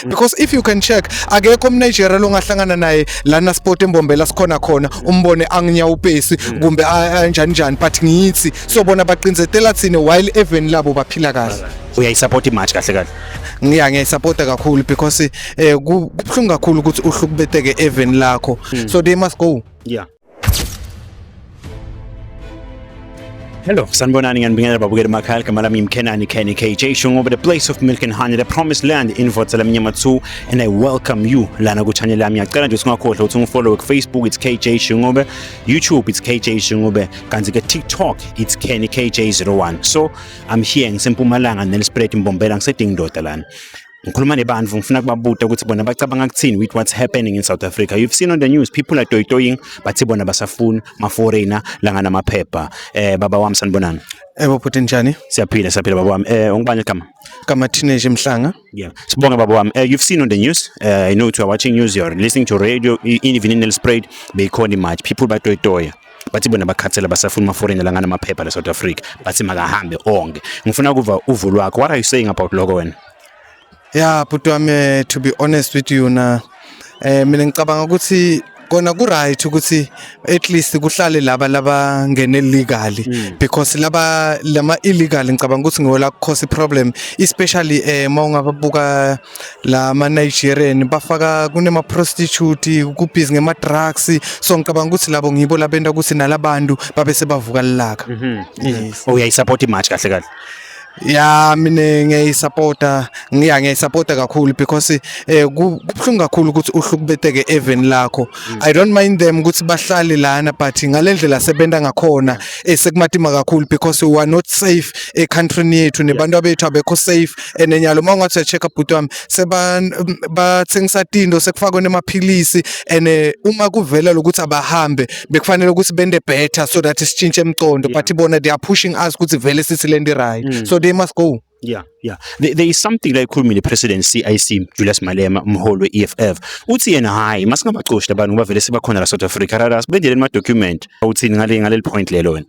because if you can check akekho umNigeria longahlangana naye lana sport embombela sikhona khona umbone anginyawupesi kumbe njani njani but ngiyithi sobona baqinzetela thina while even labo baphila kahle. Uyayisupport imatch kahle kahle? Ngiyayisupport kakhulu because kubhlungu kakhulu ukuthi uhlukubeteke even lakho, so they must go. Yeah. Hello, sanibonani ngiyanibingelela babukeli emakhaya igama lami Mkenani Kenny KJ showing over the place of milk and honey, the promised land in Votsela Mnyama 2, and I welcome you lana ku channel yami. Ngicela nje singakhohlwa ukuthi ungifollow ku Facebook it's KJ Shungobe, YouTube it's KJ Shungobe, kanti ke TikTok it's Kenny KJ01. So I'm here ngisempumalanga neLspread Mbombela ngisedingidoda lana. Ngikhuluma nebantu ngifuna kubabuta ukuthi bona bacabanga ukuthini with what's happening in South Africa. You've seen on the news people are toying bathi bona basafuna ma foreigner langa namaphepha. Baba wami sanibonani. Bhuti njani? Siyaphila baba wami. Ungibani igama? Kama teenage Mhlanga. Yeah. Sibonga baba wami. You've seen on the news, I know you are watching news, you are listening to radio, even in Nelspruit, beyikhona image people batoyitoya. Bathi bona bakhathela basafuna ma foreigner langa namaphepha la South Africa. Bathi makahambe onke. Ngifuna ukuva uvo lwakho. What are you saying about lokho wena? Yeah, but to be honest with you na mina ngicabanga ukuthi kona ku right ukuthi at least kuhlale laba ngene legally, because lama illegal ngicabanga ukuthi ngola cause problem, especially mawungababuka la ma Nigerian bafaka kunema prostitute kubhizi ngema drugs, so ngicabanga ukuthi labo ngibo labenda ukuthi nalabantu babe sebavuka lilaka. Yes. Uyayisupport imatch kahle kahle? Yeah, mina ngiyayisupport kakhulu because kubhlungu kakhulu ukuthi uhlukubeteke even lakho. I don't mind them ukuthi bahlale lana but ngalendlela sebenda ngakhona sekumatima kakhulu because we are not safe country yethu nebantu abethu abekho safe, enenyalo mawungathi check up bhuti wami bathengisa tindo sekufakwe nemaphilisi, and uma kuvela ukuthi abahambe bekufanele ukuthi bende better so that sitshintshe emcondo, but bona they are pushing us ukuthi vele sithi lendi right, so they must go. Yeah. There is something like called me the president CIC Julius Malema umholi we-EFF uthi yena hayi masingabacoshi labantu bavele sebakhona la South Africa rara sibendele ma document uthini ngaleli point lelo wena.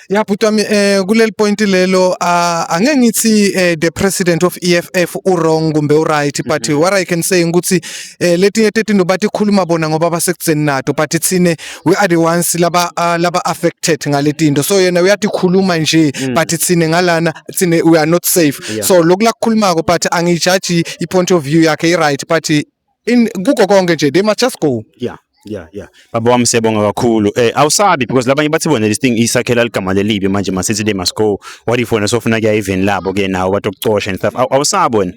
Yeah, but kuleli point lelo angeke ngithi the president of EFF wrong kumbe right, but what I can say ukuthi letinye tetinto bathi khuluma bona ngoba basekutseni nato, but thine we are the ones laba affected ngaletinto, so yena uyathi khuluma nje but thine ngalana thine we are not safe. So lokula kukhulumako but angijudge I point of view yakhe right, but in kuko konke nje they must just go. Yeah. Baba wami siyabonga kakhulu. Awusabi because labanye bathi bona this thing isakhela ligama lelibi manje masithi they must go. What if wona sofuna kuya even labo ke nawo batokucosha and stuff. Awusabona?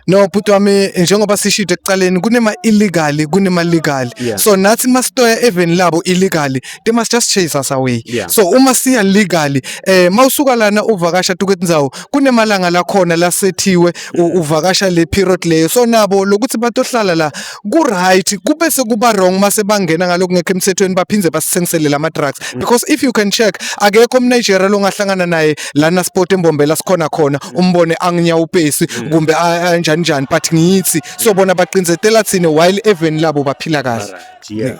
No, but njengoba sishito ekucaleni kunema illegal kunema legal, so nathi mastoya even labo illegally they must just chase us away. So uma siya legally mawusuka lana uvakasha tuketindzawo kunemalanga la khona lasethiwe uvakasha le period leyo, so nabo lokuthi batohlala la ku right kube sekuba wrong mase bangena ngaloko ngekho emthethweni baphinze basithengisele lama drugs, because if you can check akekho umNigeria longahlangana naye lana sport embombela sikhona khona umbone anginyawupesi kumbe njani, but ngiyithi sobona baqinzetela thina while even labo baphila kahle. Yeah.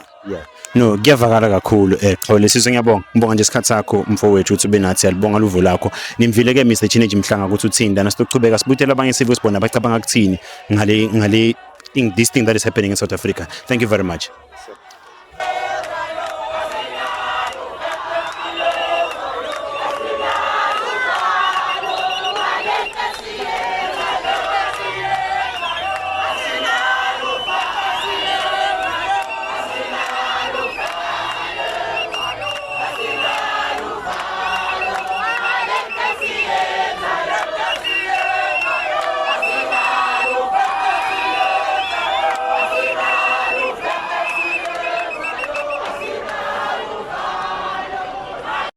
No, ngiyavakala kakhulu Xole sizwe ngiyabonga nje isikhathi sakho mfowethu uthi benathi alibonga luvo lakho nimvile ke Mr Teenage Mhlanga ukuthi uthini lana sizochubeka sibutela abanye sibo sibona bacabanga ukuthini ngale this thing that is happening in South Africa. Thank you very much.